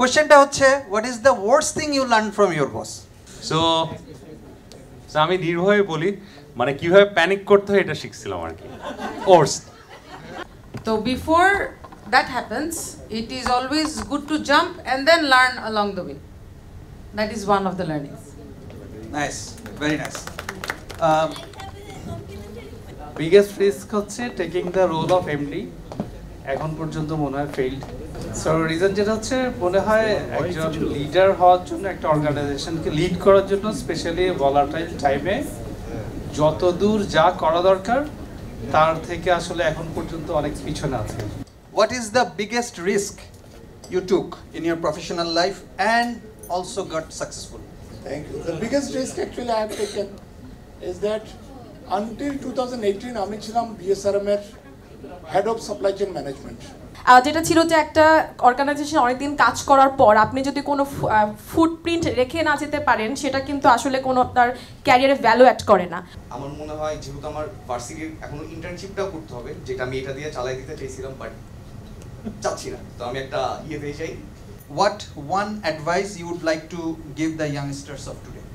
কোশ্চেনটা হচ্ছে what is the worst thing you learn from your boss? So আমি দীর্ঘভাবে বলি, মানে কিভাবে প্যানিক করতে হয় এটা শিখছিলাম আর কি। Worst. So before that happens, it is always good to jump and then learn along the way. That is one of the learnings. Nice, very nice. Biggest risk হচ্ছে taking the role of MD, এখন পর্যন্ত মনে হয় field. So reason যেটা হচ্ছে মনে হয় একজন লিডার হওয়ার জন্য, একটা অর্গানাইজেশনকে লিড করার জন্য, স্পেশালি ভলাটাইল টাইমে যত দূর যা করা দরকার তার থেকে আসলে এখন পর্যন্ত অনেক পিছনে আছে। What is the biggest risk you took in your professional life and also got successful? Thank you. The biggest risk actually I have taken is that until 2018 আমি ছিলাম BSRM এর head of supply chain management. যেটা ছিল যে একটা organisation অনেকদিন কাজ করার পর আপনি যদি কোনো ফুটপ্রিন্ট রেখে না যেতে পারেন, সেটা কিন্তু আসলে কোনো আপনার ক্যারিয়ারে ভ্যালু অ্যাড করে না। আমার মনে হয় যেহেতু আমার ভার্সিটির এখনো ইন্টার্নশিপটাও করতে হবে, যেটা আমি এটা দিয়ে চালাই দিতে চাইছিলাম বাট চাচ্ছি না, তো আমি একটা পেয়ে যাই। What one advice you would like to give the youngsters of today?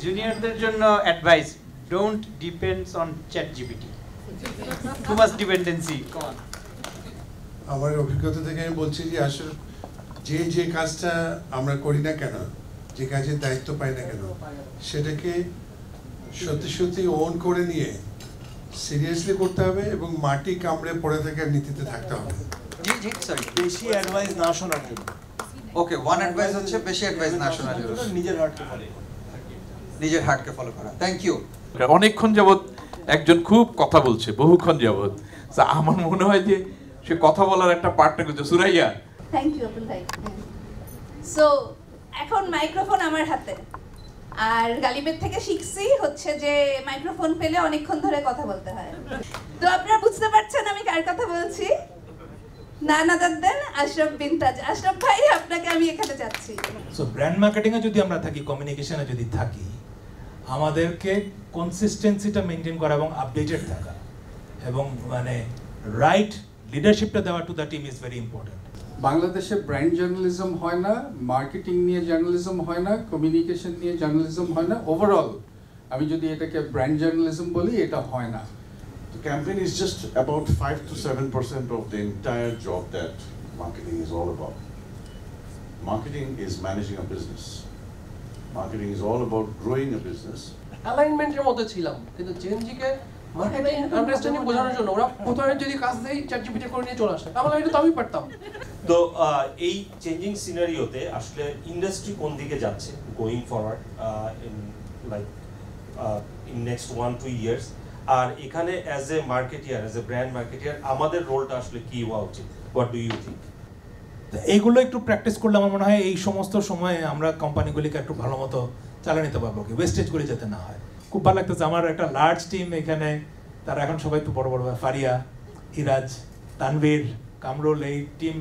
জুনিয়রদের জন্য advice, don't depends on ChatGPT, too much dependency. আমার অভিজ্ঞতা থেকে আমি বলছি যে আসলে যে কাজটা আমরা করি না কেন, যে কাজের দায়িত্ব পাই না কেন, সেটাকে সত্যি সত্যি ওন করে নিয়ে সিরিয়াসলি করতে হবে এবং মাটি কামড়ে পড়ে থাকার নীতিতে থাকতে হবে। জি জি সরি, বেশি অ্যাডভাইস না শোনার জন্য। ওকে, ওয়ান অ্যাডভাইস হচ্ছে বেশি অ্যাডভাইস না শোনার জন্য, নিজের হার্টকে ফলো করা। নিজের হার্টকে ফলো করা। Thank you. অনেকক্ষণ যাবত একজন খুব কথা বলছে, বহুক্ষণ যাবত। আমার মনে হয় যে সে কথা বলার একটা পার্টটা করছে। সুরাইয়া, থ্যাংক ইউ অতুল ভাই। সো এখন মাইক্রোফোন আমার হাতে, আর গালিবের থেকে শিখছি হচ্ছে যে মাইক্রোফোন পেলে অনেকক্ষণ ধরে কথা বলতে হয়। তো আপনারা বুঝতে পারছেন আমি কার কথা বলছি? না না দেন আশরাফ বিন তাজ। আশরাফ ভাই, আপনাকে আমি এখানে যাচ্ছি। সো ব্র্যান্ড মার্কেটিংয়ে যদি আমরা থাকি, কমিউনিকেশনে যদি থাকি, আমাদেরকে কনসিস্টেন্সিটা মেনটেন করা এবং আপডেটেড থাকা এবং মানে রাইট লিডারশিপটা দেওয়া to the team is very important. বাংলাদেশে ব্র্যান্ড জার্নালিজম হয় না, মার্কেটিং নিয়ে জার্নালিজম হয় না, কমিউনিকেশন নিয়ে জার্নালিজম হয় না। ওভারঅল আমি যদি এটাকে ব্র্যান্ড জার্নালিজম বলি, এটা হয় না। The campaign is just about 5 to 7% of the entire job that marketing is all about. Marketing is managing a business. Marketing is all about growing a business. অ্যালাইনমেন্টের মধ্যে ছিলাম, কিন্তু জেনজিকে মার্কেটিং আন্ডারস্ট্যান্ডিং বোঝানোর জন্য ওরা প্রথমে যদি কাজ দেয় ChatGPT করে নিয়ে চলে আসে, তাহলে এটা তো আমি পারতাম। তো এই চেঞ্জিং সিনারিওতে আসলে ইন্ডাস্ট্রি কোন দিকে যাচ্ছে going forward in like in next 1-2 years, আর এখানে as a marketer, as a brand marketer আমাদের রোলটা আসলে কি হওয়া উচিত? What do you think? এইগুলো একটু প্র্যাকটিস করলে আমার মনে হয় এই সমস্ত সময়ে আমরা কোম্পানিগুলিকে একটু ভালো মতো চালিয়ে নিতে পারবো, কি ওয়েস্টেজ করে যেতে না হয়। খুব ভালো লাগতেছে আমার একটা লার্জ টিম এখানে, তারা এখন সবাই তো বড় বড়, ফারিয়া, ইরাজ, তানভীর, কামরুল, এই টিম